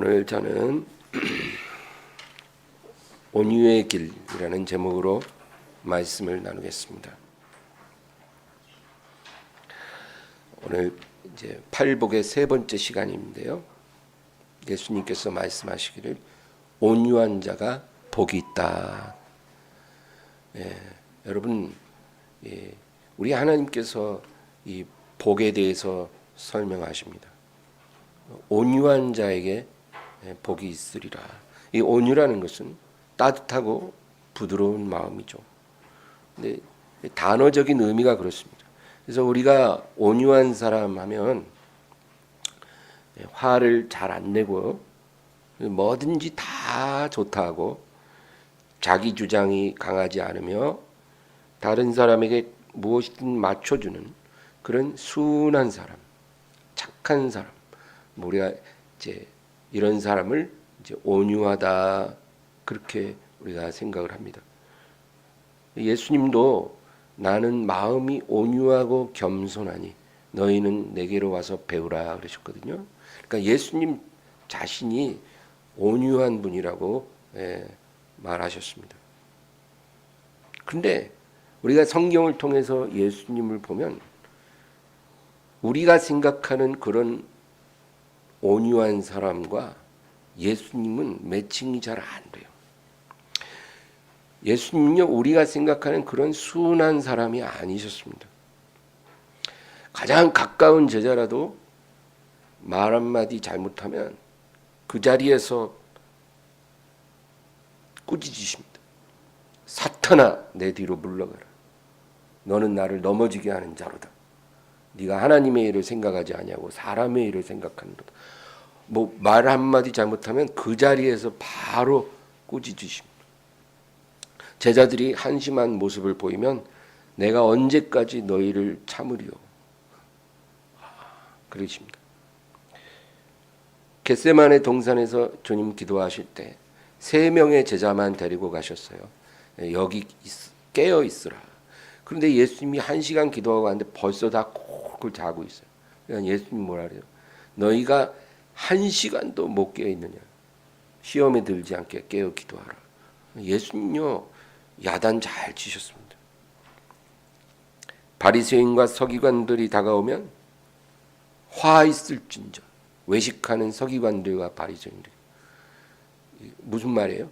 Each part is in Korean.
오늘 저는 온유의 길이라는 제목으로 말씀을 나누겠습니다. 오늘 이제 팔복의 세 번째 시간인데요. 예수님께서 말씀하시기를 온유한 자가 복이 있다. 여러분, 우리 하나님께서 이 복에 대해서 설명하십니다. 온유한 자에게 복이 있으리라. 이 온유라는 것은 따뜻하고 부드러운 마음이죠. 근데 단어적인 의미가 그렇습니다. 그래서 우리가 온유한 사람 하면 화를 잘 안 내고 뭐든지 다 좋다 하고 자기 주장이 강하지 않으며 다른 사람에게 무엇이든 맞춰주는 그런 순한 사람, 착한 사람, 우리가 이제 이런 사람을 이제 온유하다 그렇게 우리가 생각을 합니다. 예수님도 나는 마음이 온유하고 겸손하니 너희는 내게로 와서 배우라 그러셨거든요. 그러니까 예수님 자신이 온유한 분이라고 말하셨습니다. 그런데 우리가 성경을 통해서 예수님을 보면 우리가 생각하는 그런 온유한 사람과 예수님은 매칭이 잘 안 돼요. 예수님은요, 우리가 생각하는 그런 순한 사람이 아니셨습니다. 가장 가까운 제자라도 말 한마디 잘못하면 그 자리에서 꾸짖으십니다. 사탄아, 내 뒤로 물러가라. 너는 나를 넘어지게 하는 자로다. 네가 하나님의 일을 생각하지 아니하고 사람의 일을 생각하는도다. 뭐 말 한마디 잘못하면 그 자리에서 바로 꾸짖으십니다. 제자들이 한심한 모습을 보이면 내가 언제까지 너희를 참으리요. 그러십니다. 겟세마네 동산에서 주님 기도하실 때 3명의 제자만 데리고 가셨어요. 여기 깨어 있으라. 그런데 예수님이 1시간 기도하고 왔는데 벌써 다 콜콜 자고 있어요. 그러니까 예수님 뭐라 그래요? 너희가 1시간도 못 깨어 있느냐? 시험에 들지 않게 깨어 기도하라. 예수님요, 야단 잘 치셨습니다. 바리새인과 서기관들이 다가오면 화 있을진저. 외식하는 서기관들과 바리새인들. 무슨 말이에요?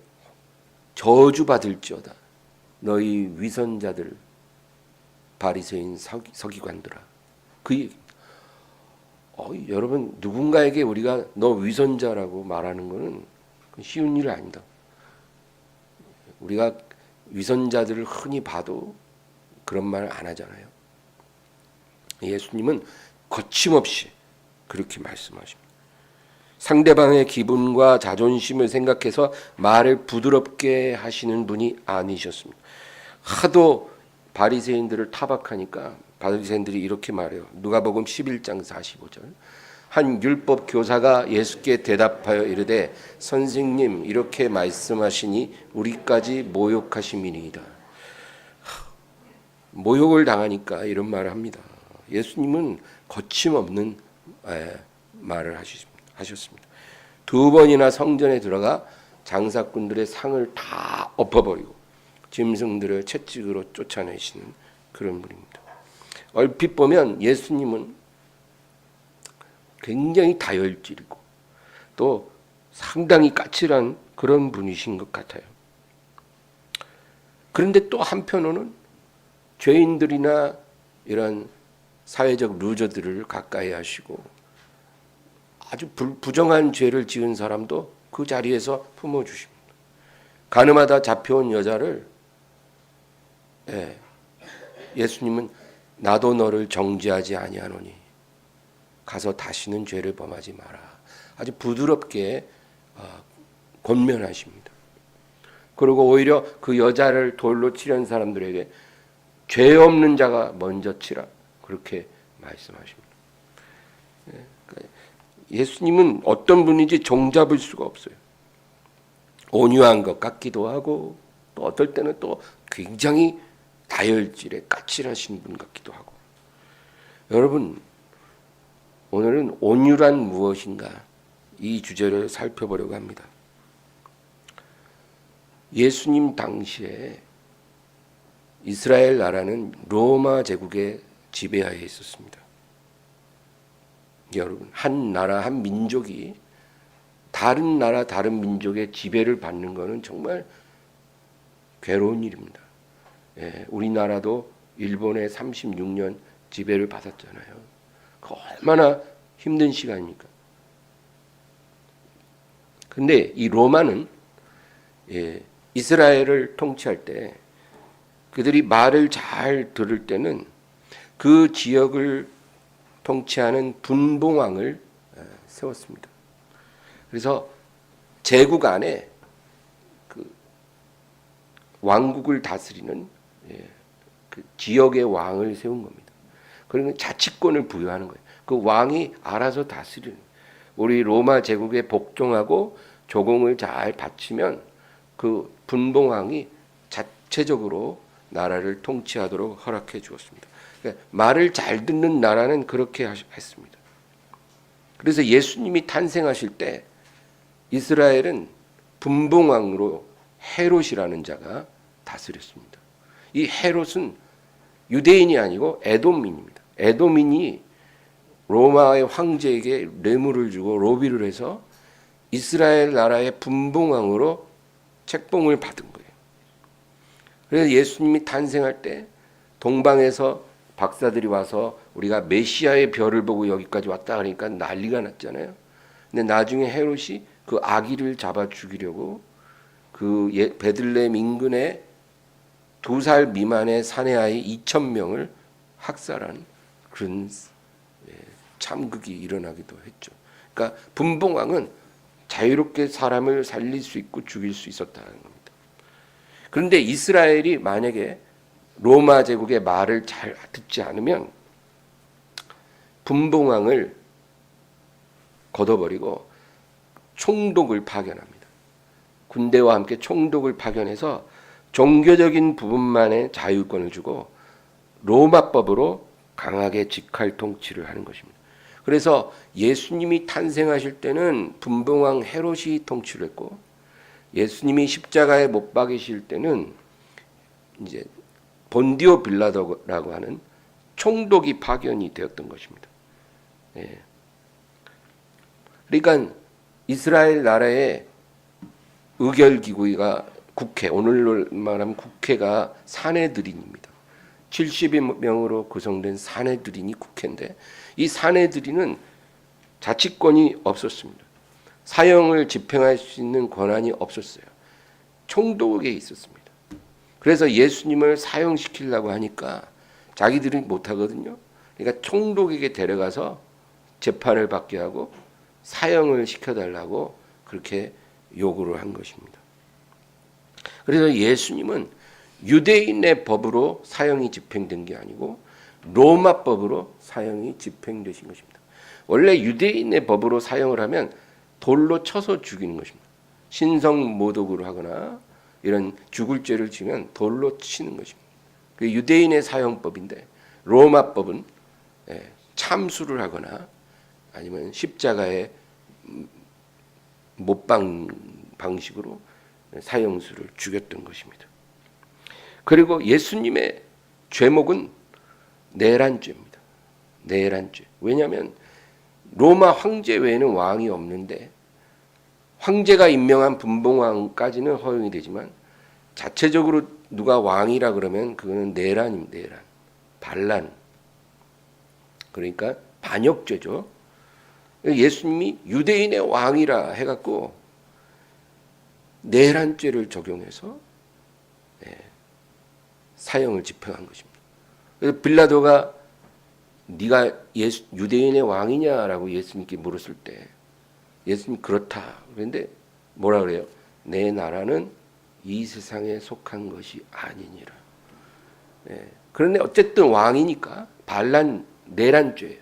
저주받을지어다. 너희 위선자들, 바리새인 서기관들아. 그 얘기. 여러분, 누군가에게 우리가 너 위선자라고 말하는 것은 쉬운 일 아니다. 우리가 위선자들을 흔히 봐도 그런 말 안 하잖아요. 예수님은 거침없이 그렇게 말씀하십니다. 상대방의 기분과 자존심을 생각해서 말을 부드럽게 하시는 분이 아니셨습니다. 하도 바리새인들을 타박하니까 바리새인들이 이렇게 말해요. 누가복음 11장 45절. 한 율법 교사가 예수께 대답하여 이르되 선생님 이렇게 말씀하시니 우리까지 모욕하심이니이다. 모욕을 당하니까 이런 말을 합니다. 예수님은 거침없는 말을 하셨습니다. 2번이나 성전에 들어가 장사꾼들의 상을 다 엎어버리고 짐승들을 채찍으로 쫓아내시는 그런 분입니다. 얼핏 보면 예수님은 굉장히 다혈질이고 또 상당히 까칠한 그런 분이신 것 같아요. 그런데 또 한편으로는 죄인들이나 이런 사회적 루저들을 가까이 하시고 아주 부정한 죄를 지은 사람도 그 자리에서 품어주십니다. 가늠하다 잡혀온 여자를 예수님은 나도 너를 정죄하지 아니하노니 가서 다시는 죄를 범하지 마라. 아주 부드럽게 권면하십니다. 그리고 오히려 그 여자를 돌로 치려는 사람들에게 죄 없는 자가 먼저 치라. 그렇게 말씀하십니다. 예수님은 어떤 분인지 종잡을 수가 없어요. 온유한 것 같기도 하고 또 어떨 때는 또 굉장히 다혈질에 까칠하신 분 같기도 하고. 여러분, 오늘은 온유란 무엇인가 이 주제를 살펴보려고 합니다. 예수님 당시에 이스라엘 나라는 로마 제국의 지배하에 있었습니다. 여러분, 한 나라, 한 민족이 다른 나라, 다른 민족의 지배를 받는 것은 정말 괴로운 일입니다. 우리나라도 일본의 36년 지배를 받았잖아요. 그 얼마나 힘든 시간입니까? 근데 이 로마는 이스라엘을 통치할 때 그들이 말을 잘 들을 때는 그 지역을 통치하는 분봉왕을 세웠습니다. 그래서 제국 안에 그 왕국을 다스리는 그 지역의 왕을 세운 겁니다. 그러면 자치권을 부여하는 거예요. 그 왕이 알아서 다스리는. 우리 로마 제국에 복종하고 조공을 잘 바치면 그 분봉왕이 자체적으로 나라를 통치하도록 허락해 주었습니다. 그러니까 말을 잘 듣는 나라는 그렇게 했습니다. 그래서 예수님이 탄생하실 때 이스라엘은 분봉왕으로 헤롯이라는 자가 다스렸습니다. 이 헤롯은 유대인이 아니고 에돔민입니다. 에돔민이 로마의 황제에게 뇌물을 주고 로비를 해서 이스라엘 나라의 분봉왕으로 책봉을 받은 거예요. 그래서 예수님이 탄생할 때 동방에서 박사들이 와서 우리가 메시아의 별을 보고 여기까지 왔다 그러니까 난리가 났잖아요. 근데 나중에 헤롯이 그 아기를 잡아 죽이려고 그 베들레헴 인근에 2살 미만의 사내아이 2,000명을 학살한 그런 참극이 일어나기도 했죠. 그러니까 분봉왕은 자유롭게 사람을 살릴 수 있고 죽일 수 있었다는 겁니다. 그런데 이스라엘이 만약에 로마 제국의 말을 잘 듣지 않으면 분봉왕을 걷어버리고 총독을 파견합니다. 군대와 함께 총독을 파견해서 종교적인 부분만의 자유권을 주고 로마법으로 강하게 직할 통치를 하는 것입니다. 그래서 예수님이 탄생하실 때는 분봉왕 헤롯이 통치를 했고 예수님이 십자가에 못 박이실 때는 이제 본디오 빌라도라고 하는 총독이 파견이 되었던 것입니다. 그러니까 이스라엘 나라의 의결기구가 국회, 오늘로 말하면 국회가 사내들인입니다. 70명으로 구성된 사내들인이 국회인데 이 사내들인은 자치권이 없었습니다. 사형을 집행할 수 있는 권한이 없었어요. 총독에 있었습니다. 그래서 예수님을 사형시키려고 하니까 자기들이 못하거든요. 그러니까 총독에게 데려가서 재판을 받게 하고 사형을 시켜달라고 그렇게 요구를 한 것입니다. 그래서 예수님은 유대인의 법으로 사형이 집행된 게 아니고 로마법으로 사형이 집행되신 것입니다. 원래 유대인의 법으로 사형을 하면 돌로 쳐서 죽이는 것입니다. 신성모독으로 하거나 이런 죽을 죄를 지면 돌로 치는 것입니다. 그 유대인의 사형법인데 로마법은 참수를 하거나 아니면 십자가에 못박 방식으로 사형수를 죽였던 것입니다. 그리고 예수님의 죄목은 내란죄입니다. 내란죄. 왜냐하면 로마 황제 외에는 왕이 없는데 황제가 임명한 분봉왕까지는 허용이 되지만 자체적으로 누가 왕이라 그러면 그거는 내란입니다. 내란. 반란. 그러니까 반역죄죠. 예수님이 유대인의 왕이라 해갖고 내란죄를 적용해서 사형을 집행한 것입니다. 그래서 빌라도가 네가 유대인의 왕이냐라고 예수님께 물었을 때 예수님 그렇다. 그런데 뭐라 그래요? 내 나라는 이 세상에 속한 것이 아니니라. 그런데 어쨌든 왕이니까 반란 내란죄예요.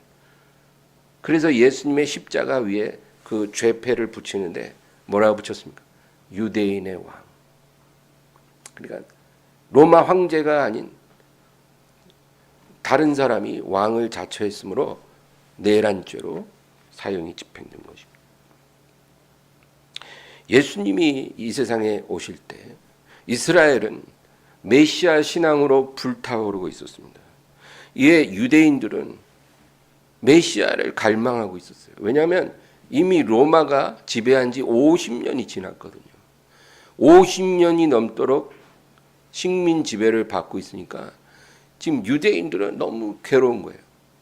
그래서 예수님의 십자가 위에 그 죄패를 붙이는데 뭐라고 붙였습니까? 유대인의 왕. 그러니까 로마 황제가 아닌 다른 사람이 왕을 자처했으므로 내란죄로 사형이 집행된 것입니다. 예수님이 이 세상에 오실 때 이스라엘은 메시아 신앙으로 불타오르고 있었습니다. 이에 유대인들은 메시아를 갈망하고 있었어요. 왜냐하면 이미 로마가 지배한 지 50년이 지났거든요. 50년이 넘도록 식민 지배를 받고 있으니까 지금 유대인들은 너무 괴로운 거예요.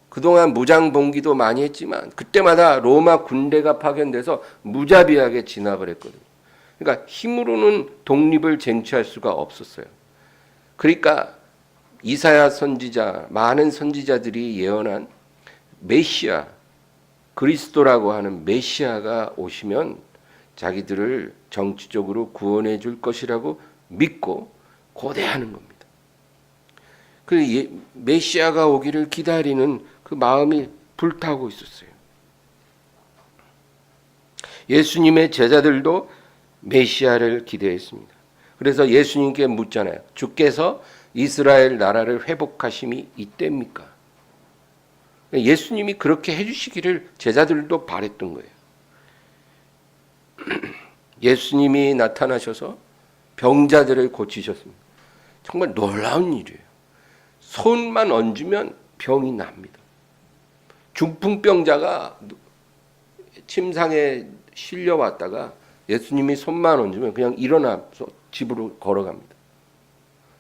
그동안 무장봉기도 많이 했지만 그때마다 로마 군대가 파견돼서 무자비하게 진압을 했거든요. 그러니까 힘으로는 독립을 쟁취할 수가 없었어요. 그러니까 이사야 선지자, 많은 선지자들이 예언한 메시아, 그리스도라고 하는 메시아가 오시면 자기들을 정치적으로 구원해 줄 것이라고 믿고 고대하는 겁니다. 그 메시아가 오기를 기다리는 그 마음이 불타고 있었어요. 예수님의 제자들도 메시아를 기대했습니다. 그래서 예수님께 묻잖아요. 주께서 이스라엘 나라를 회복하심이 이때입니까? 예수님이 그렇게 해주시기를 제자들도 바랬던 거예요. 예수님이 나타나셔서 병자들을 고치셨습니다. 정말 놀라운 일이에요. 손만 얹으면 병이 납니다. 중풍병자가 침상에 실려왔다가 예수님이 손만 얹으면 그냥 일어나서 집으로 걸어갑니다.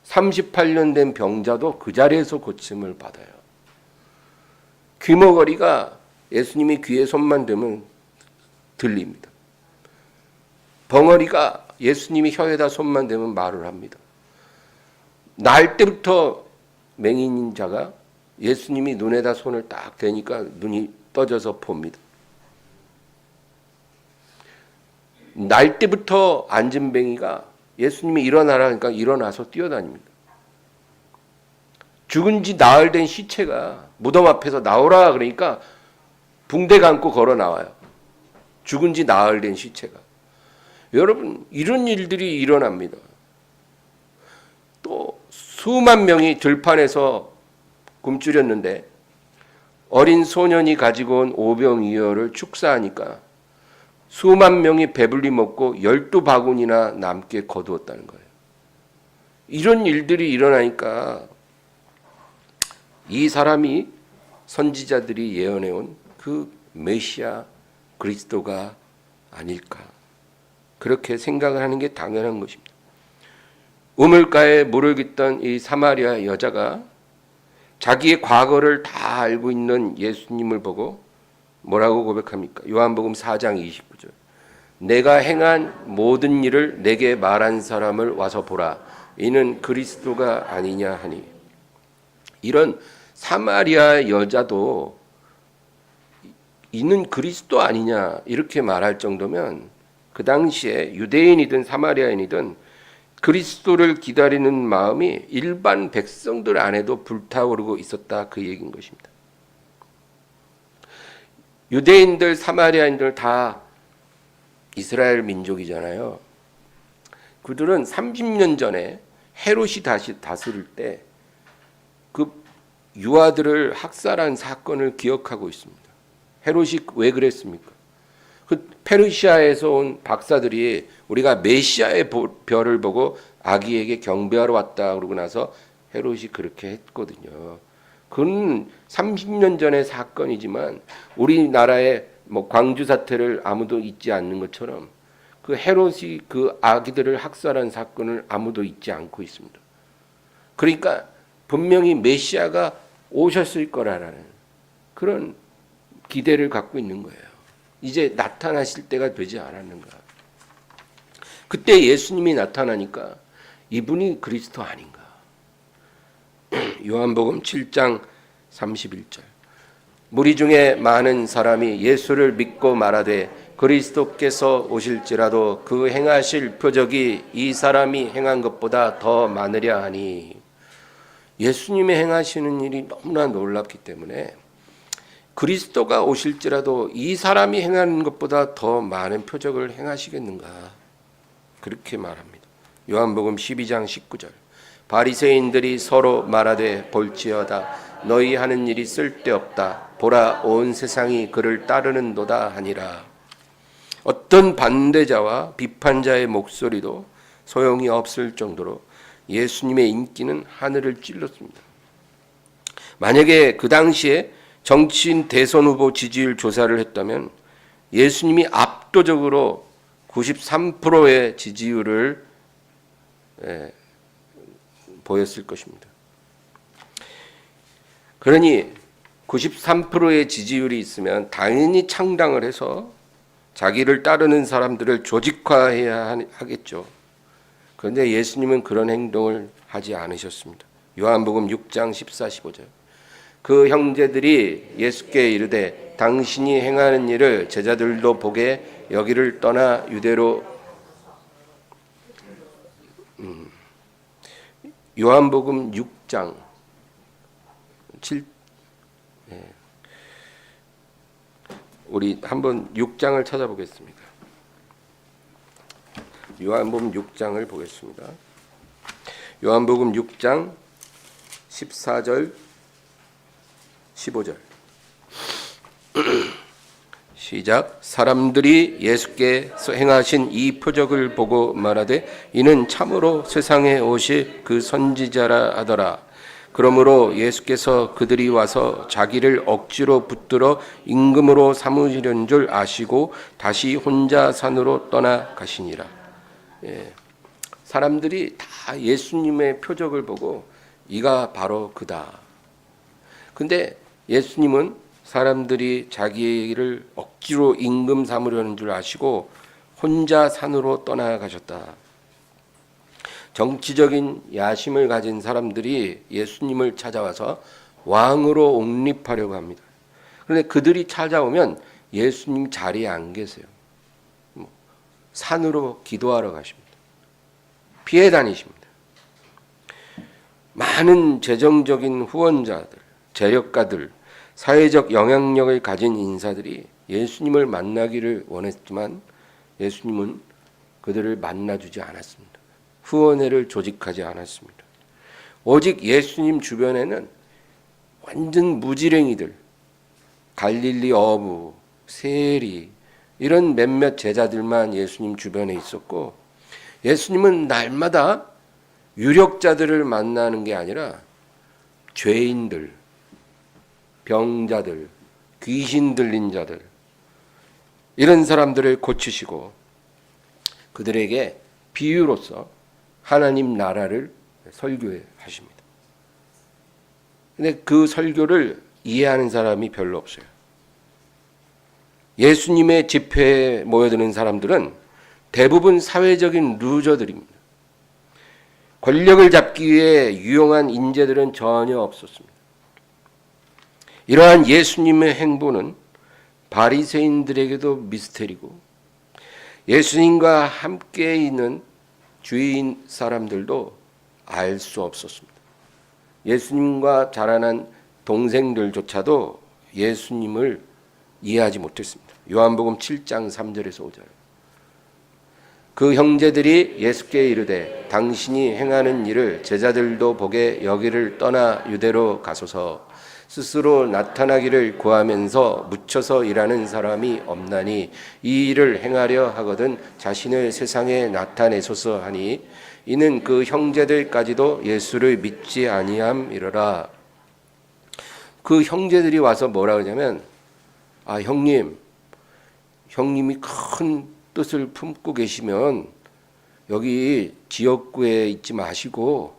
38년 된 병자도 그 자리에서 고침을 받아요. 귀머거리가 예수님이 귀에 손만 대면 들립니다. 벙어리가 예수님이 혀에다 손만 대면 말을 합니다. 날 때부터 맹인인 자가 예수님이 눈에다 손을 딱 대니까 눈이 떠져서 봅니다. 날 때부터 앉은 뱅이가 예수님이 일어나라니까 일어나서 뛰어다닙니다. 죽은 지 나흘 된 시체가 무덤 앞에서 나오라 그러니까 붕대 감고 걸어 나와요. 죽은 지 나흘 된 시체가. 여러분, 이런 일들이 일어납니다. 또 수만 명이 들판에서 굶주렸는데 어린 소년이 가지고 온 오병이어를 축사하니까 수만 명이 배불리 먹고 12바구니나 남게 거두었다는 거예요. 이런 일들이 일어나니까 이 사람이 선지자들이 예언해온 그 메시아 그리스도가 아닐까, 그렇게 생각을 하는 게 당연한 것입니다. 우물가에 물을 깃던 이 사마리아 여자가 자기의 과거를 다 알고 있는 예수님을 보고 뭐라고 고백합니까? 요한복음 4장 29절. 내가 행한 모든 일을 내게 말한 사람을 와서 보라. 이는 그리스도가 아니냐 하니. 이런 사마리아 여자도 이는 그리스도 아니냐 이렇게 말할 정도면 그 당시에 유대인이든 사마리아인이든 그리스도를 기다리는 마음이 일반 백성들 안에도 불타오르고 있었다, 그 얘기인 것입니다. 유대인들, 사마리아인들 다 이스라엘 민족이잖아요. 그들은 30년 전에 헤롯이 다시 다스릴 때 그 유아들을 학살한 사건을 기억하고 있습니다. 헤롯이 왜 그랬습니까? 그 페르시아에서 온 박사들이 우리가 메시아의 별을 보고 아기에게 경배하러 왔다 그러고 나서 헤롯이 그렇게 했거든요. 그건 30년 전의 사건이지만 우리나라의 뭐 광주 사태를 아무도 잊지 않는 것처럼 그 헤롯이 그 아기들을 학살한 사건을 아무도 잊지 않고 있습니다. 그러니까 분명히 메시아가 오셨을 거라는 그런 기대를 갖고 있는 거예요. 이제 나타나실 때가 되지 않았는가. 그때 예수님이 나타나니까 이분이 그리스도 아닌가. 요한복음 7장 31절. 무리 중에 많은 사람이 예수를 믿고 말하되 그리스도께서 오실지라도 그 행하실 표적이 이 사람이 행한 것보다 더 많으랴 하니. 예수님이 행하시는 일이 너무나 놀랍기 때문에 그리스도가 오실지라도 이 사람이 행하는 것보다 더 많은 표적을 행하시겠는가, 그렇게 말합니다. 요한복음 12장 19절. 바리새인들이 서로 말하되 볼지어다 너희 하는 일이 쓸데없다 보라 온 세상이 그를 따르는도다 하니라. 어떤 반대자와 비판자의 목소리도 소용이 없을 정도로 예수님의 인기는 하늘을 찔렀습니다. 만약에 그 당시에 정치인 대선 후보 지지율 조사를 했다면 예수님이 압도적으로 93%의 지지율을 보였을 것입니다. 그러니 93%의 지지율이 있으면 당연히 창당을 해서 자기를 따르는 사람들을 조직화해야 하겠죠. 그런데 예수님은 그런 행동을 하지 않으셨습니다. 요한복음 6장 14, 15절. 그 형제들이 예수께 이르되 당신이 행하는 일을 제자들도 보게 여기를 떠나 유대로. 요한복음 6장 7. 우리 한번 6장을 찾아보겠습니다. 요한복음 6장을 보겠습니다. 요한복음 6장 14절 15절. 시작. 사람들이 예수께서 행하신 이 표적을 보고 말하되 이는 참으로 세상에 오실 그 선지자라 하더라. 그러므로 예수께서 그들이 와서 자기를 억지로 붙들어 임금으로 삼으시려는 줄 아시고 다시 혼자 산으로 떠나가시니라. 사람들이 다 예수님의 표적을 보고 이가 바로 그다. 근데 예수님은 사람들이 자기를 억지로 임금 삼으려는 줄 아시고 혼자 산으로 떠나가셨다. 정치적인 야심을 가진 사람들이 예수님을 찾아와서 왕으로 옹립하려고 합니다. 그런데 그들이 찾아오면 예수님 자리에 안 계세요. 산으로 기도하러 가십니다. 피해 다니십니다. 많은 재정적인 후원자들, 재력가들, 사회적 영향력을 가진 인사들이 예수님을 만나기를 원했지만 예수님은 그들을 만나주지 않았습니다. 후원회를 조직하지 않았습니다. 오직 예수님 주변에는 완전 무지랭이들, 갈릴리 어부, 세리 이런 몇몇 제자들만 예수님 주변에 있었고, 예수님은 날마다 유력자들을 만나는 게 아니라 죄인들, 병자들, 귀신 들린 자들 이런 사람들을 고치시고 그들에게 비유로서 하나님 나라를 설교하십니다. 근데 그 설교를 이해하는 사람이 별로 없어요. 예수님의 집회에 모여드는 사람들은 대부분 사회적인 루저들입니다. 권력을 잡기 위해 유용한 인재들은 전혀 없었습니다. 이러한 예수님의 행보는 바리새인들에게도 미스테리고 예수님과 함께 있는 주위인 사람들도 알 수 없었습니다. 예수님과 자라난 동생들조차도 예수님을 이해하지 못했습니다. 요한복음 7장 3절에서 5절. 그 형제들이 예수께 이르되 당신이 행하는 일을 제자들도 보게 여기를 떠나 유대로 가소서. 스스로 나타나기를 구하면서 묻혀서 일하는 사람이 없나니 이 일을 행하려 하거든 자신을 세상에 나타내소서 하니 이는 그 형제들까지도 예수를 믿지 아니함이로라. 그 형제들이 와서 뭐라 그러냐면 형님이 큰 뜻을 품고 계시면 여기 지역구에 있지 마시고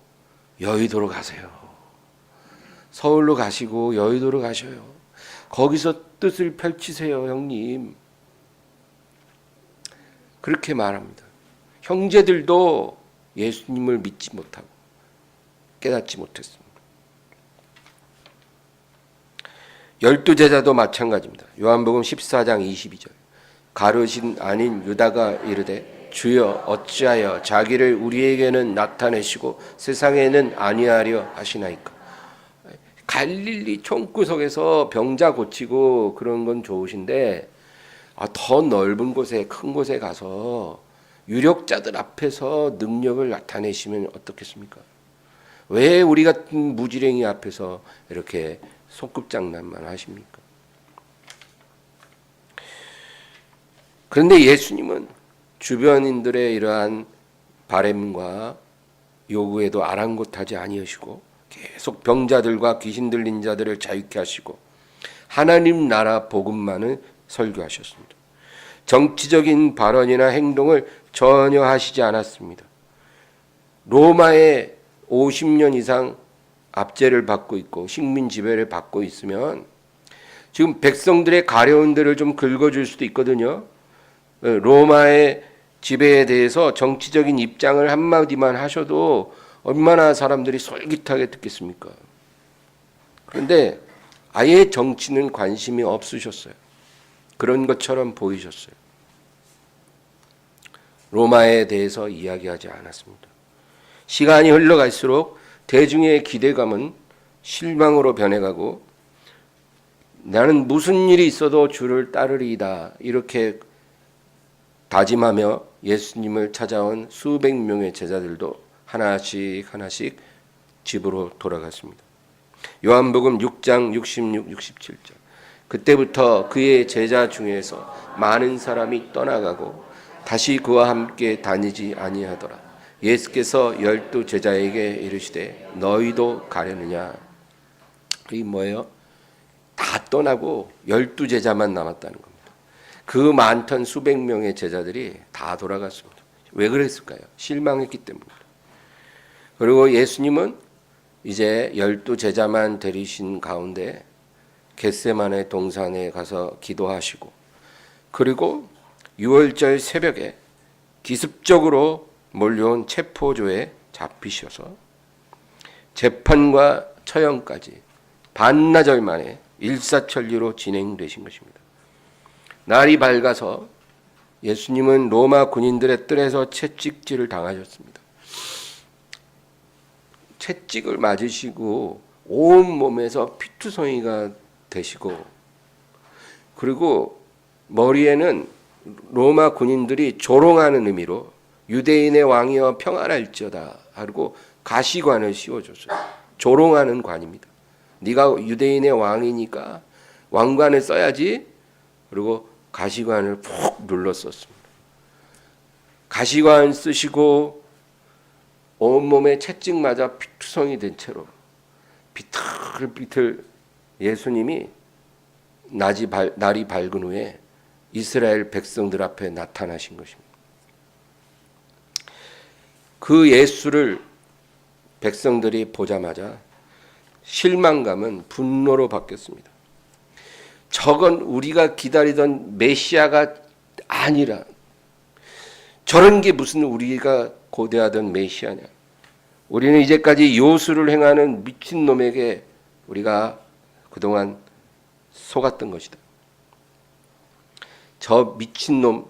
여의도로 가세요. 서울로 가시고 여의도로 가셔요. 거기서 뜻을 펼치세요, 형님. 그렇게 말합니다. 형제들도 예수님을 믿지 못하고 깨닫지 못했습니다. 12제자도 마찬가지입니다. 요한복음 14장 22절. 가룟인 아닌 유다가 이르되 주여 어찌하여 자기를 우리에게는 나타내시고 세상에는 아니하려 하시나이까. 갈릴리 총구석에서 병자 고치고 그런 건 좋으신데 더 넓은 곳에 큰 곳에 가서 유력자들 앞에서 능력을 나타내시면 어떻겠습니까? 왜 우리 같은 무지랭이 앞에서 이렇게 손급장난만 하십니까? 그런데 예수님은 주변인들의 이러한 바램과 요구에도 아랑곳하지 아니하시고 계속 병자들과 귀신 들린 자들을 자유케 하시고 하나님 나라 복음만을 설교하셨습니다. 정치적인 발언이나 행동을 전혀 하시지 않았습니다. 로마에 50년 이상 압제를 받고 있고 식민 지배를 받고 있으면 지금 백성들의 가려운 데를 좀 긁어줄 수도 있거든요. 로마의 지배에 대해서 정치적인 입장을 한마디만 하셔도 얼마나 사람들이 솔깃하게 듣겠습니까? 그런데 아예 정치는 관심이 없으셨어요. 그런 것처럼 보이셨어요. 로마에 대해서 이야기하지 않았습니다. 시간이 흘러갈수록 대중의 기대감은 실망으로 변해가고 나는 무슨 일이 있어도 주를 따르리이다 이렇게 다짐하며 예수님을 찾아온 수백 명의 제자들도 하나씩 집으로 돌아갔습니다. 요한복음 6장 66, 67절. 그때부터 그의 제자 중에서 많은 사람이 떠나가고 다시 그와 함께 다니지 아니하더라. 예수께서 12 제자에게 이르시되 너희도 가려느냐? 그게 뭐예요? 다 떠나고 12 제자만 남았다는 겁니다. 그 많던 수백 명의 제자들이 다 돌아갔습니다. 왜 그랬을까요? 실망했기 때문입니다. 그리고 예수님은 이제 12 제자만 데리신 가운데 겟세마네 동산에 가서 기도하시고 그리고 6월절 새벽에 기습적으로 몰려온 체포조에 잡히셔서 재판과 처형까지 반나절 만에 일사천리로 진행되신 것입니다. 날이 밝아서 예수님은 로마 군인들의 뜰에서 채찍질을 당하셨습니다. 채찍을 맞으시고 온 몸에서 피투성이가 되시고 그리고 머리에는 로마 군인들이 조롱하는 의미로 유대인의 왕이여 평안할지어다 하고 가시관을 씌워줬어요. 조롱하는 관입니다. 네가 유대인의 왕이니까 왕관을 써야지. 그리고 가시관을 푹 눌렀었습니다. 가시관 쓰시고 온몸에 채찍 맞아 피투성이 된 채로 비틀비틀 예수님이 날이 밝은 후에 이스라엘 백성들 앞에 나타나신 것입니다. 그 예수를 백성들이 보자마자 실망감은 분노로 바뀌었습니다. 저건 우리가 기다리던 메시아가 아니라 저런 게 무슨 우리가 고대하던 메시아냐. 우리는 이제까지 요술을 행하는 미친놈에게 우리가 그동안 속았던 것이다. 저 미친놈,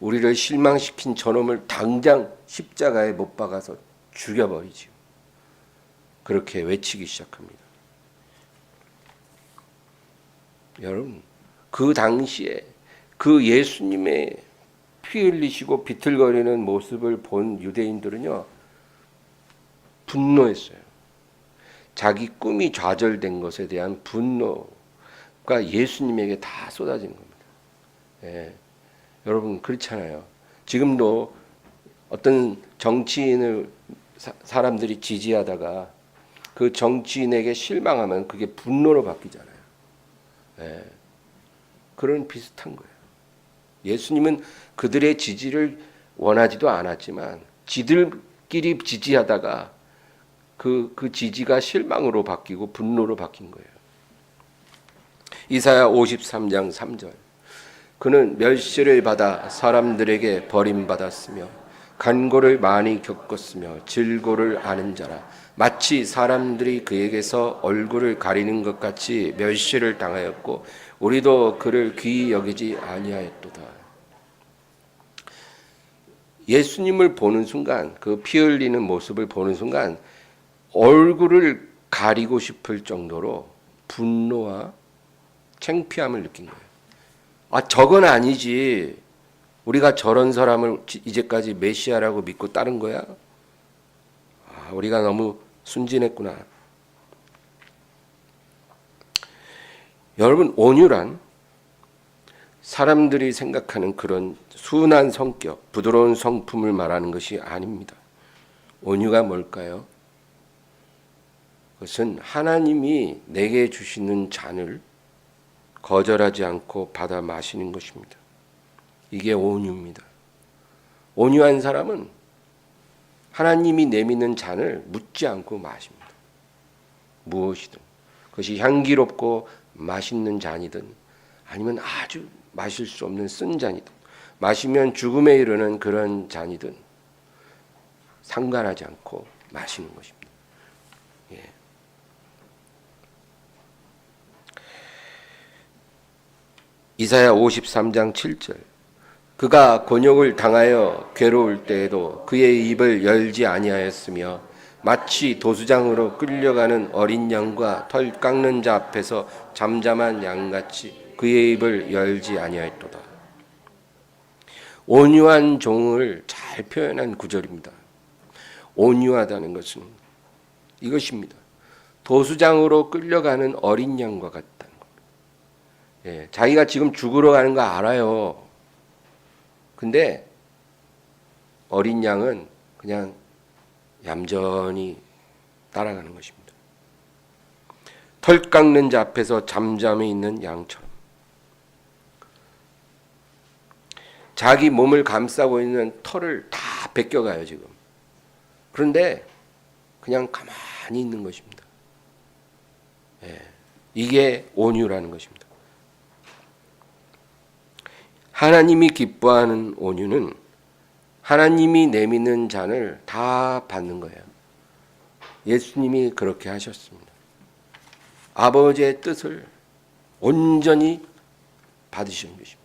우리를 실망시킨 저놈을 당장 십자가에 못 박아서 죽여버리지요. 그렇게 외치기 시작합니다. 여러분, 그 당시에 그 예수님의 피 흘리시고 비틀거리는 모습을 본 유대인들은요, 분노했어요. 자기 꿈이 좌절된 것에 대한 분노가 예수님에게 다 쏟아진 겁니다. 예. 여러분, 그렇잖아요. 지금도 어떤 정치인을 사람들이 지지하다가 그 정치인에게 실망하면 그게 분노로 바뀌잖아요. 예. 그런 비슷한 거예요. 예수님은 그들의 지지를 원하지도 않았지만 지들끼리 지지하다가 그 지지가 실망으로 바뀌고 분노로 바뀐 거예요. 이사야 53장 3절. 그는 멸시를 받아 사람들에게 버림받았으며 간고를 많이 겪었으며 질고를 아는 자라. 마치 사람들이 그에게서 얼굴을 가리는 것 같이 멸시를 당하였고 우리도 그를 귀히 여기지 아니하였도다. 예수님을 보는 순간, 그 피 흘리는 모습을 보는 순간 얼굴을 가리고 싶을 정도로 분노와 창피함을 느낀 거예요. 아, 저건 아니지. 우리가 저런 사람을 이제까지 메시아라고 믿고 따른 거야? 아, 우리가 너무 순진했구나. 여러분, 온유란 사람들이 생각하는 그런 순한 성격, 부드러운 성품을 말하는 것이 아닙니다. 온유가 뭘까요? 그것은 하나님이 내게 주시는 잔을 거절하지 않고 받아 마시는 것입니다. 이게 온유입니다. 온유한 사람은 하나님이 내미는 잔을 묻지 않고 마십니다. 무엇이든 그것이 향기롭고 맛있는 잔이든 아니면 아주 마실 수 없는 쓴 잔이든 마시면 죽음에 이르는 그런 잔이든 상관하지 않고 마시는 것입니다. 예. 이사야 53장 7절 그가 곤욕을 당하여 괴로울 때에도 그의 입을 열지 아니하였으며 마치 도수장으로 끌려가는 어린 양과 털 깎는 자 앞에서 잠잠한 양같이 그의 입을 열지 아니하였도다. 온유한 종을 잘 표현한 구절입니다. 온유하다는 것은 이것입니다. 도수장으로 끌려가는 어린 양과 같다는 겁니다. 예, 자기가 지금 죽으러 가는 거 알아요. 근데 어린 양은 그냥 얌전히 따라가는 것입니다. 털 깎는 자 앞에서 잠잠히 있는 양처럼 자기 몸을 감싸고 있는 털을 다 벗겨가요 지금. 그런데 그냥 가만히 있는 것입니다. 예, 이게 온유라는 것입니다. 하나님이 기뻐하는 온유는 하나님이 내미는 잔을 다 받는 거예요. 예수님이 그렇게 하셨습니다. 아버지의 뜻을 온전히 받으신 것입니다.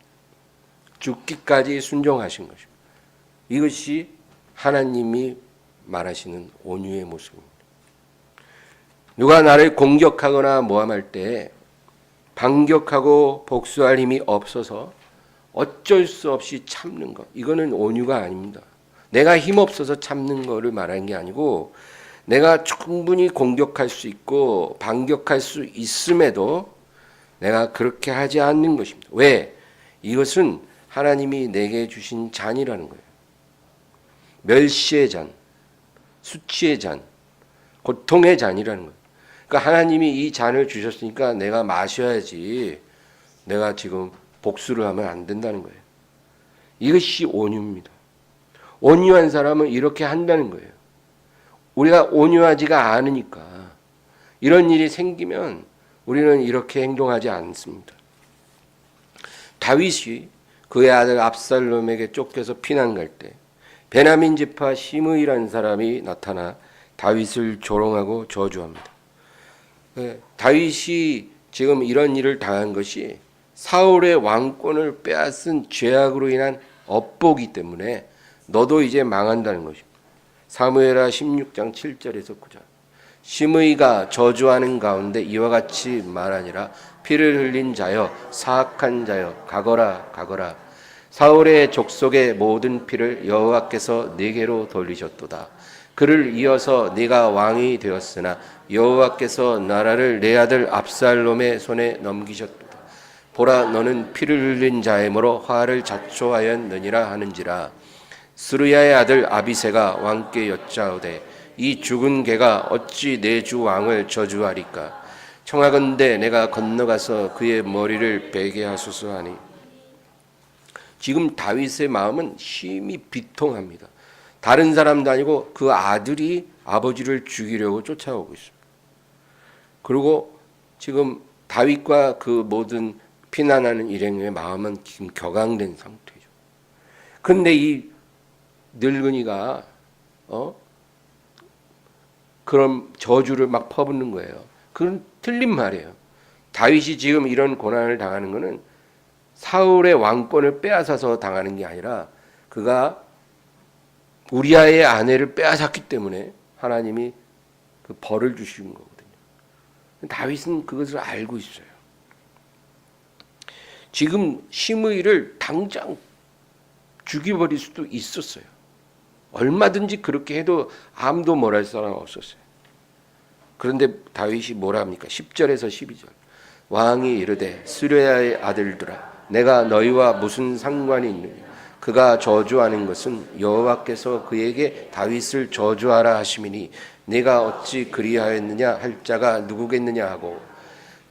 죽기까지 순종하신 것입니다. 이것이 하나님이 말하시는 온유의 모습입니다. 누가 나를 공격하거나 모함할 때 반격하고 복수할 힘이 없어서 어쩔 수 없이 참는 것, 이거는 온유가 아닙니다. 내가 힘없어서 참는 거를 말하는 게 아니고 내가 충분히 공격할 수 있고 반격할 수 있음에도 내가 그렇게 하지 않는 것입니다. 왜? 이것은 하나님이 내게 주신 잔이라는 거예요. 멸시의 잔, 수치의 잔, 고통의 잔이라는 거예요. 그러니까 하나님이 이 잔을 주셨으니까 내가 마셔야지 내가 지금 복수를 하면 안 된다는 거예요. 이것이 온유입니다. 온유한 사람은 이렇게 한다는 거예요. 우리가 온유하지가 않으니까 이런 일이 생기면 우리는 이렇게 행동하지 않습니다. 다윗이 그의 아들 압살롬에게 쫓겨서 피난 갈 때 베냐민 지파 시므이라는 사람이 나타나 다윗을 조롱하고 저주합니다. 다윗이 지금 이런 일을 당한 것이 사울의 왕권을 빼앗은 죄악으로 인한 업보기 때문에 너도 이제 망한다는 것입니다. 사무엘하 16장 7절에서 9절 시므이가 저주하는 가운데 이와 같이 말하니라 피를 흘린 자여 사악한 자여 가거라 가거라 사울의 족속의 모든 피를 여호와께서 네게로 돌리셨도다. 그를 이어서 네가 왕이 되었으나 여호와께서 나라를 내 아들 압살롬의 손에 넘기셨도다. 보라 너는 피를 흘린 자이므로 화를 자초하였느니라 하는지라. 스루야의 아들 아비새가 왕께 여짜오되 이 죽은 개가 어찌 내 주 왕을 저주하리까. 청하건대 내가 건너가서 그의 머리를 베게 하소서 하니. 지금 다윗의 마음은 심히 비통합니다. 다른 사람도 아니고 그 아들이 아버지를 죽이려고 쫓아오고 있습니다. 그리고 지금 다윗과 그 모든 피난하는 일행의 마음은 지금 격앙된 상태죠. 그런데 이 늙은이가 그런 저주를 막 퍼붓는 거예요. 그건 틀린 말이에요. 다윗이 지금 이런 고난을 당하는 것은 사울의 왕권을 빼앗아서 당하는 게 아니라 그가 우리아의 아내를 빼앗았기 때문에 하나님이 그 벌을 주신 거거든요. 다윗은 그것을 알고 있어요. 지금 시므이를 당장 죽여버릴 수도 있었어요. 얼마든지 그렇게 해도 아무도 뭐랄 사람 없었어요. 그런데 다윗이 뭐라 합니까? 10절에서 12절 왕이 이르되 스루야의 아들들아 내가 너희와 무슨 상관이 있느냐. 그가 저주하는 것은 여호와께서 그에게 다윗을 저주하라 하심이니 내가 어찌 그리하였느냐 할 자가 누구겠느냐 하고,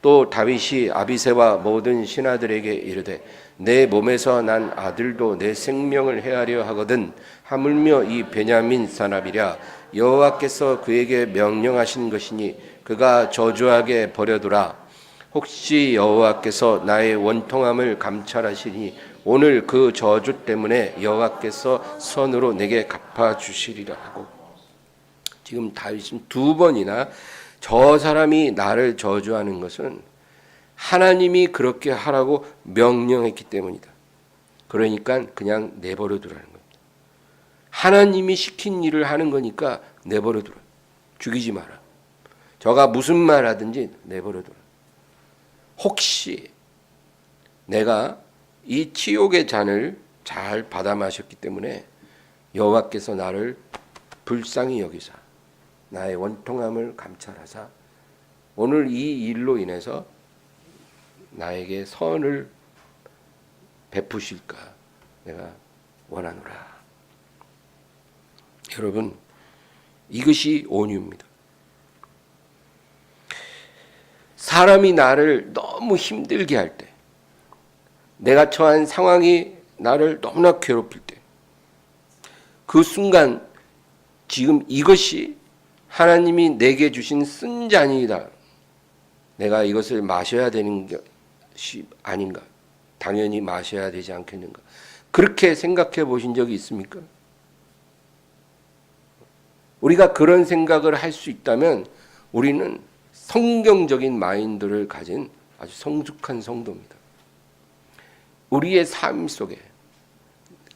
또 다윗이 아비새와 모든 신하들에게 이르되 내 몸에서 난 아들도 내 생명을 해하려 하거든 하물며 이 베냐민 사람이랴. 여호와께서 그에게 명령하신 것이니 그가 저주하게 버려두라. 혹시 여호와께서 나의 원통함을 감찰하시니 오늘 그 저주 때문에 여호와께서 선으로 내게 갚아주시리라 하고, 지금 다윗은 두 번이나 저 사람이 나를 저주하는 것은 하나님이 그렇게 하라고 명령했기 때문이다. 그러니까 그냥 내버려 두라는 겁니다. 하나님이 시킨 일을 하는 거니까 내버려 두라. 죽이지 마라. 저가 무슨 말 하든지 내버려 두라. 혹시 내가 이 치욕의 잔을 잘 받아 마셨기 때문에 여호와께서 나를 불쌍히 여기사 나의 원통함을 감찰하사 오늘 이 일로 인해서 나에게 선을 베푸실까 내가 원하노라. 여러분, 이것이 온유입니다. 사람이 나를 너무 힘들게 할 때, 내가 처한 상황이 나를 너무나 괴롭힐 때, 그 순간 지금 이것이 하나님이 내게 주신 쓴 잔이다. 내가 이것을 마셔야 되는 것이 아닌가? 당연히 마셔야 되지 않겠는가? 그렇게 생각해 보신 적이 있습니까? 우리가 그런 생각을 할 수 있다면 우리는 성경적인 마인드를 가진 아주 성숙한 성도입니다. 우리의 삶 속에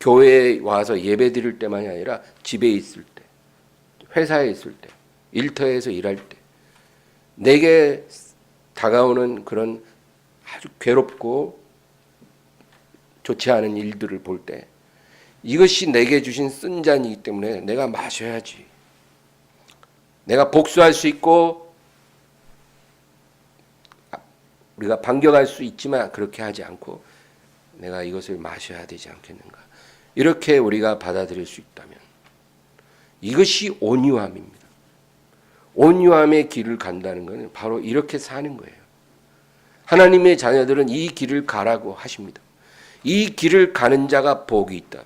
교회에 와서 예배 드릴 때만이 아니라 집에 있을 때, 회사에 있을 때, 일터에서 일할 때, 내게 다가오는 그런 아주 괴롭고 좋지 않은 일들을 볼 때 이것이 내게 주신 쓴 잔이기 때문에 내가 마셔야지. 내가 복수할 수 있고 우리가 반격할 수 있지만 그렇게 하지 않고 내가 이것을 마셔야 되지 않겠는가. 이렇게 우리가 받아들일 수 있다면 이것이 온유함입니다. 온유함의 길을 간다는 것은 바로 이렇게 사는 거예요. 하나님의 자녀들은 이 길을 가라고 하십니다. 이 길을 가는 자가 복이 있다.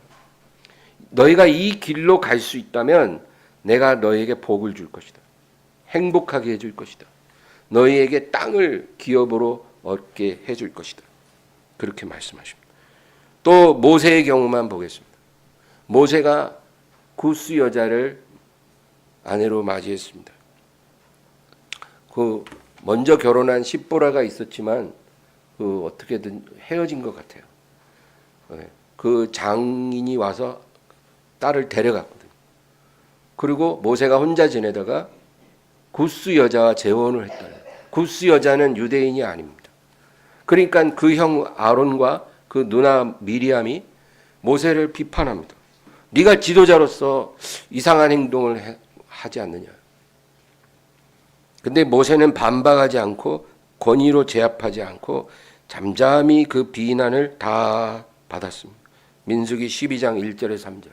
너희가 이 길로 갈 수 있다면 내가 너희에게 복을 줄 것이다. 행복하게 해줄 것이다. 너희에게 땅을 기업으로 얻게 해줄 것이다. 그렇게 말씀하십니다. 또 모세의 경우만 보겠습니다. 모세가 구스 여자를 아내로 맞이했습니다. 그 먼저 결혼한 십보라가 있었지만 그 어떻게든 헤어진 것 같아요. 그 장인이 와서 딸을 데려갔거든요. 그리고 모세가 혼자 지내다가 구스 여자와 재혼을 했다. 구스 여자는 유대인이 아닙니다. 그러니까 그 형 아론과 그 누나 미리암이 모세를 비판합니다. 네가 지도자로서 이상한 행동을 하지 않느냐. 근데 모세는 반박하지 않고 권위로 제압하지 않고 잠잠히 그 비난을 다 받았습니다. 민수기 12장 1절에 3절.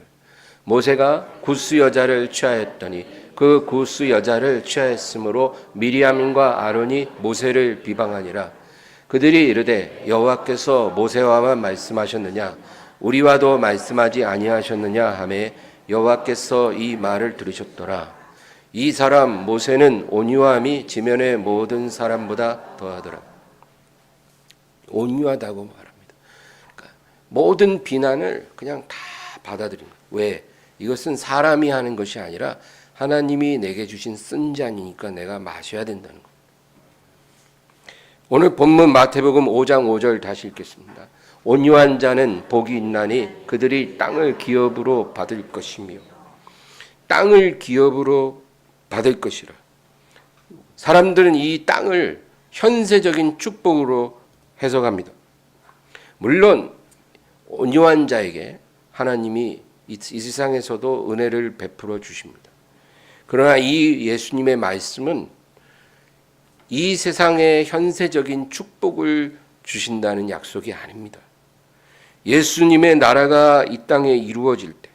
모세가 구스 여자를 취하였더니 그 구스 여자를 취하였으므로 미리암과 아론이 모세를 비방하니라. 그들이 이르되 여호와께서 모세와만 말씀하셨느냐 우리와도 말씀하지 아니하셨느냐 하매 여호와께서 이 말을 들으셨더라. 이 사람 모세는 온유함이 지면의 모든 사람보다 더하더라. 온유하다고 말합니다. 그러니까 모든 비난을 그냥 다 받아들인 거예요. 왜? 이것은 사람이 하는 것이 아니라 하나님이 내게 주신 쓴 잔이니까 내가 마셔야 된다는 거예요. 오늘 본문 마태복음 5장 5절 다시 읽겠습니다. 온유한 자는 복이 있나니 그들이 땅을 기업으로 받을 것이며. 땅을 기업으로 받을 것이라. 사람들은 이 땅을 현세적인 축복으로 해석합니다. 물론 온유한 자에게 하나님이 이 세상에서도 은혜를 베풀어 주십니다. 그러나 이 예수님의 말씀은 이 세상의 현세적인 축복을 주신다는 약속이 아닙니다. 예수님의 나라가 이 땅에 이루어질 때,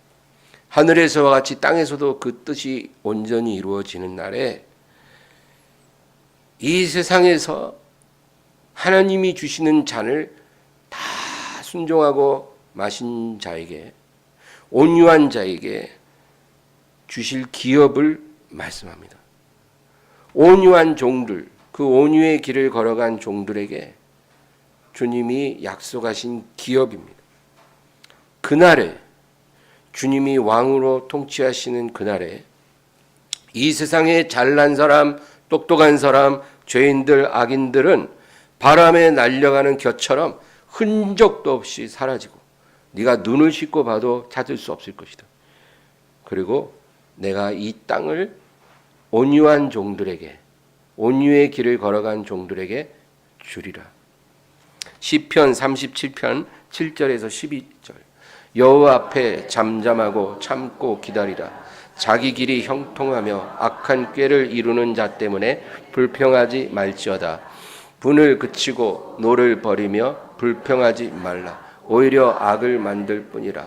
하늘에서와 같이 땅에서도 그 뜻이 온전히 이루어지는 날에 이 세상에서 하나님이 주시는 잔을 다 순종하고 마신 자에게, 온유한 자에게 주실 기업을 말씀합니다. 온유한 종들, 그 온유의 길을 걸어간 종들에게 주님이 약속하신 기업입니다. 그날에, 주님이 왕으로 통치하시는 그날에 이 세상에 잘난 사람, 똑똑한 사람, 죄인들, 악인들은 바람에 날려가는 겨처럼 흔적도 없이 사라지고 네가 눈을 씻고 봐도 찾을 수 없을 것이다. 그리고 내가 이 땅을 온유한 종들에게, 온유의 길을 걸어간 종들에게 주리라. 시편 37편 7절에서 12절. 여호와 앞에 잠잠하고 참고 기다리라. 자기 길이 형통하며 악한 꾀를 이루는 자 때문에 불평하지 말지어다. 분을 그치고 노를 버리며 불평하지 말라. 오히려 악을 만들 뿐이라.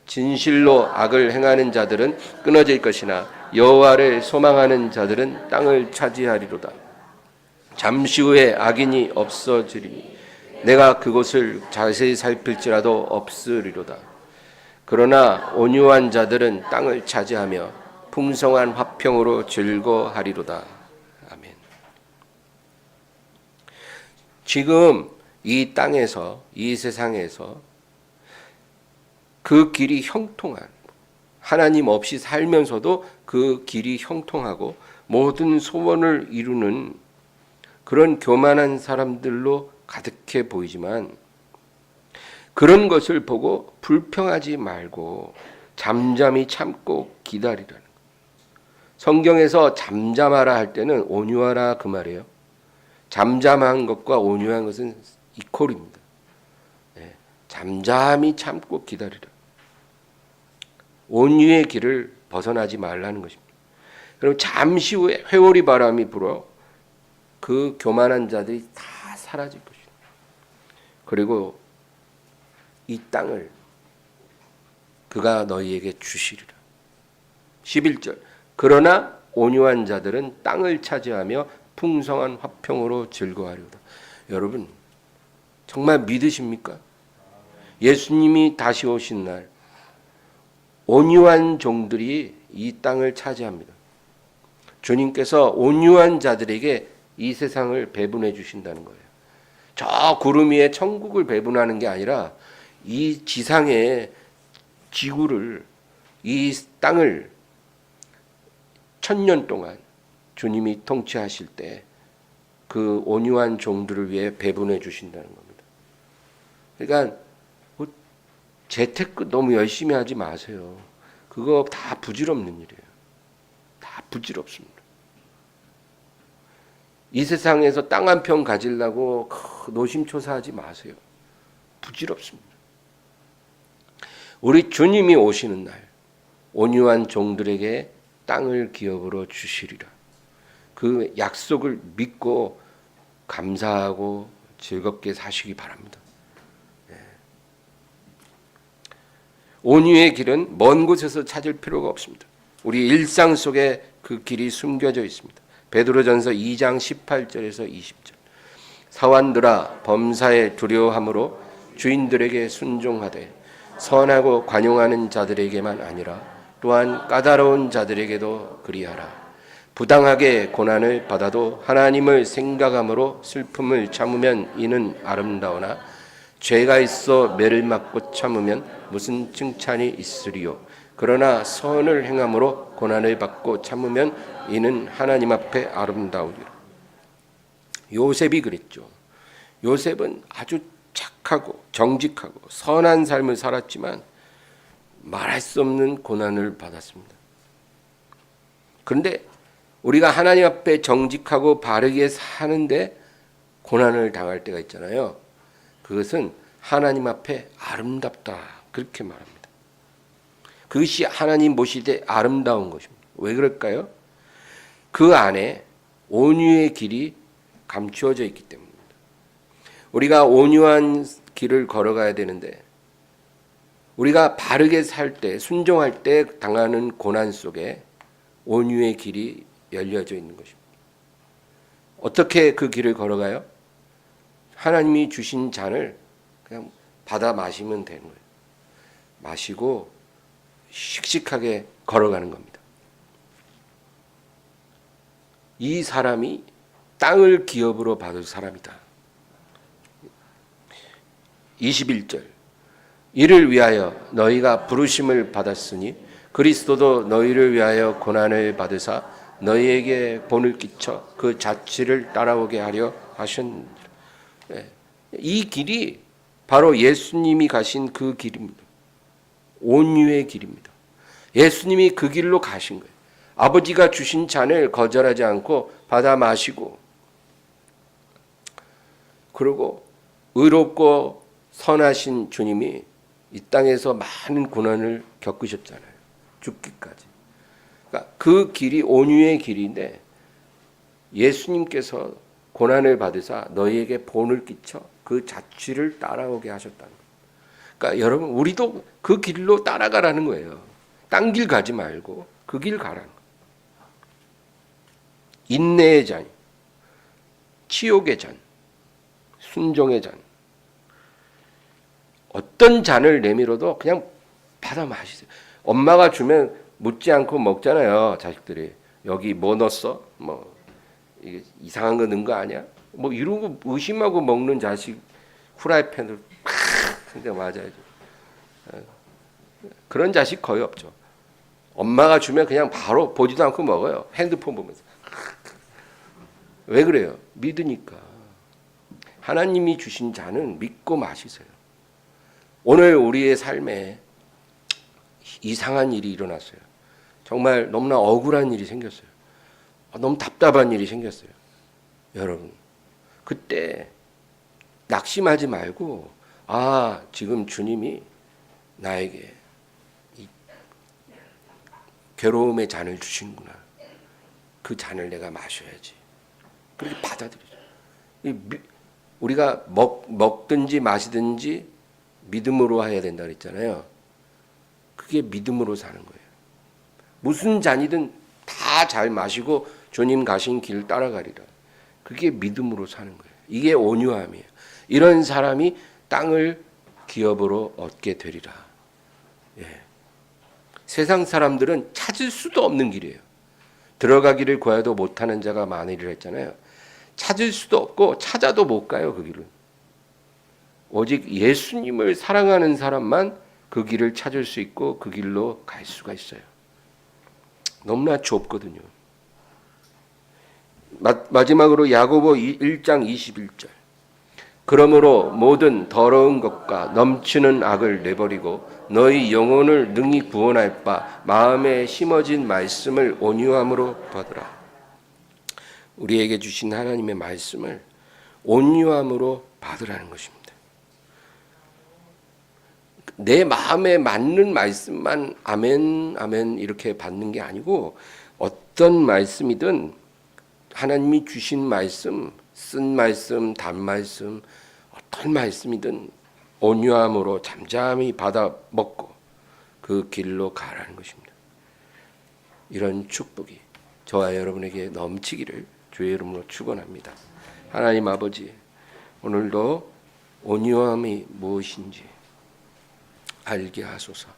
진실로 악을 행하는 자들은 끊어질 것이나 여호와를 소망하는 자들은 땅을 차지하리로다. 잠시 후에 악인이 없어지리니 내가 그곳을 자세히 살필지라도 없으리로다. 그러나 온유한 자들은 땅을 차지하며 풍성한 화평으로 즐거하리로다. 아멘. 지금 이 땅에서, 이 세상에서 그 길이 형통한, 하나님 없이 살면서도 그 길이 형통하고 모든 소원을 이루는 그런 교만한 사람들로 가득해 보이지만, 그런 것을 보고 불평하지 말고 잠잠히 참고 기다리라는 것. 성경에서 잠잠하라 할 때는 온유하라 그 말이에요. 잠잠한 것과 온유한 것은 이퀄입니다. 잠잠히 참고 기다리라. 온유의 길을 벗어나지 말라는 것입니다. 그럼 잠시 후에 회오리 바람이 불어 그 교만한 자들이 다 사라질 것입니다. 그리고 이 땅을 그가 너희에게 주시리라. 11절. 그러나 온유한 자들은 땅을 차지하며 풍성한 화평으로 즐거워하리로다. 여러분, 정말 믿으십니까? 예수님이 다시 오신 날 온유한 종들이 이 땅을 차지합니다. 주님께서 온유한 자들에게 이 세상을 배분해 주신다는 거예요. 저 구름 위에 천국을 배분하는 게 아니라 이 지상의 지구를, 이 땅을 1000년 동안 주님이 통치하실 때 그 온유한 종들을 위해 배분해 주신다는 겁니다. 그러니까 재테크 너무 열심히 하지 마세요. 그거 다 부질없는 일이에요. 다 부질없습니다. 이 세상에서 땅 한 평 가지려고 노심초사하지 마세요. 부질없습니다. 우리 주님이 오시는 날 온유한 종들에게 땅을 기업으로 주시리라. 그 약속을 믿고 감사하고 즐겁게 사시기 바랍니다. 온유의 길은 먼 곳에서 찾을 필요가 없습니다. 우리 일상 속에 그 길이 숨겨져 있습니다. 베드로전서 2장 18절에서 20절. 사환들아, 범사에 두려워함으로 주인들에게 순종하되 선하고 관용하는 자들에게만 아니라 또한 까다로운 자들에게도 그리하라. 부당하게 고난을 받아도 하나님을 생각함으로 슬픔을 참으면 이는 아름다우나 죄가 있어 매를 맞고 참으면 무슨 칭찬이 있으리요. 그러나 선을 행함으로 고난을 받고 참으면 이는 하나님 앞에 아름다우리라. 요셉이 그랬죠. 요셉은 아주 착하고 정직하고 선한 삶을 살았지만 말할 수 없는 고난을 받았습니다. 그런데 우리가 하나님 앞에 정직하고 바르게 사는데 고난을 당할 때가 있잖아요. 그것은 하나님 앞에 아름답다, 그렇게 말합니다. 그것이 하나님 보시되 아름다운 것입니다. 왜 그럴까요? 그 안에 온유의 길이 감추어져 있기 때문입니다. 우리가 온유한 길을 걸어가야 되는데 우리가 바르게 살 때, 순종할 때 당하는 고난 속에 온유의 길이 열려져 있는 것입니다. 어떻게 그 길을 걸어가요? 하나님이 주신 잔을 그냥 받아 마시면 되는 거예요. 마시고 씩씩하게 걸어가는 겁니다. 이 사람이 땅을 기업으로 받을 사람이다. 21절. 이를 위하여 너희가 부르심을 받았으니 그리스도도 너희를 위하여 고난을 받으사 너희에게 본을 끼쳐 그 자취를 따라오게 하려 하셨느니라. 이 길이 바로 예수님이 가신 그 길입니다. 온유의 길입니다. 예수님이 그 길로 가신 거예요. 아버지가 주신 잔을 거절하지 않고 받아 마시고, 그리고 의롭고 선하신 주님이 이 땅에서 많은 고난을 겪으셨잖아요. 죽기까지. 그러니까 그 길이 온유의 길인데 예수님께서 고난을 받으사 너희에게 본을 끼쳐 그 자취를 따라오게 하셨다는 거예요. 그러니까 여러분, 우리도 그 길로 따라가라는 거예요. 딴 길 가지 말고 그 길 가라는 거예요. 인내의 잔, 치욕의 잔, 순종의 잔. 어떤 잔을 내밀어도 그냥 받아 마시세요. 엄마가 주면 묻지 않고 먹잖아요. 자식들이. 여기 뭐 넣었어? 뭐 이게 이상한 거 넣은 거 아니야? 뭐 이런 거 의심하고 먹는 자식 후라이팬으로 팍 맞아야죠. 그런 자식 거의 없죠. 엄마가 주면 그냥 바로 보지도 않고 먹어요. 핸드폰 보면서. 왜 그래요? 믿으니까. 하나님이 주신 잔은 믿고 마시세요. 오늘 우리의 삶에 이상한 일이 일어났어요. 정말 너무나 억울한 일이 생겼어요. 너무 답답한 일이 생겼어요. 여러분, 그때 낙심하지 말고, 지금 주님이 나에게 이 괴로움의 잔을 주시는구나. 그 잔을 내가 마셔야지. 그렇게 받아들이죠. 우리가 먹든지 마시든지 믿음으로 해야 된다 그랬잖아요. 그게 믿음으로 사는 거예요. 무슨 잔이든 다 잘 마시고 주님 가신 길 따라가리라. 그게 믿음으로 사는 거예요. 이게 온유함이에요. 이런 사람이 땅을 기업으로 얻게 되리라. 세상 사람들은 찾을 수도 없는 길이에요. 들어가기를 구하여도 못하는 자가 많으리라 했잖아요. 찾을 수도 없고 찾아도 못 가요. 그 길은. 오직 예수님을 사랑하는 사람만 그 길을 찾을 수 있고 그 길로 갈 수가 있어요. 너무나 좁거든요. 마지막으로 야고보 1장 21절. 그러므로 모든 더러운 것과 넘치는 악을 내버리고 너희 영혼을 능히 구원할 바 마음에 심어진 말씀을 온유함으로 받으라. 우리에게 주신 하나님의 말씀을 온유함으로 받으라는 것입니다. 내 마음에 맞는 말씀만 아멘 아멘 이렇게 받는 게 아니고, 어떤 말씀이든 하나님이 주신 말씀, 쓴 말씀, 단 말씀, 어떤 말씀이든 온유함으로 잠잠히 받아 먹고 그 길로 가라는 것입니다. 이런 축복이 저와 여러분에게 넘치기를 주의 이름으로 축원합니다. 하나님 아버지, 오늘도 온유함이 무엇인지 알게 하소서.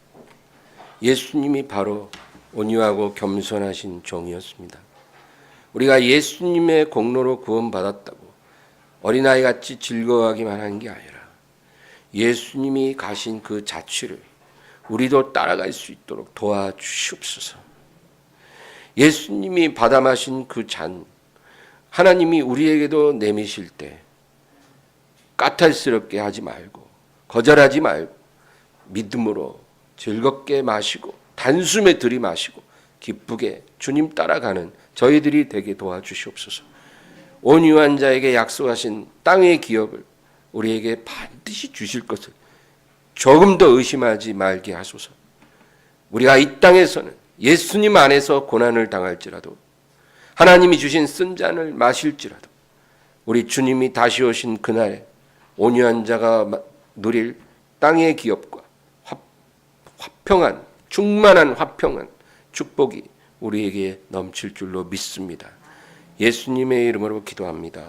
예수님이 바로 온유하고 겸손하신 종이었습니다. 우리가 예수님의 공로로 구원받았다고 어린아이같이 즐거워하기만 하는 게 아니라 예수님이 가신 그 자취를 우리도 따라갈 수 있도록 도와주시옵소서. 예수님이 받아 마신 그 잔, 하나님이 우리에게도 내미실 때 까탈스럽게 하지 말고 거절하지 말고 믿음으로 즐겁게 마시고 단숨에 들이마시고 기쁘게 주님 따라가는 저희들이 되게 도와주시옵소서. 온유한 자에게 약속하신 땅의 기업을 우리에게 반드시 주실 것을 조금 더 의심하지 말게 하소서. 우리가 이 땅에서는 예수님 안에서 고난을 당할지라도, 하나님이 주신 쓴 잔을 마실지라도, 우리 주님이 다시 오신 그날에 온유한 자가 누릴 땅의 기업과 평안, 충만한 화평한 축복이 우리에게 넘칠 줄로 믿습니다. 예수님의 이름으로 기도합니다.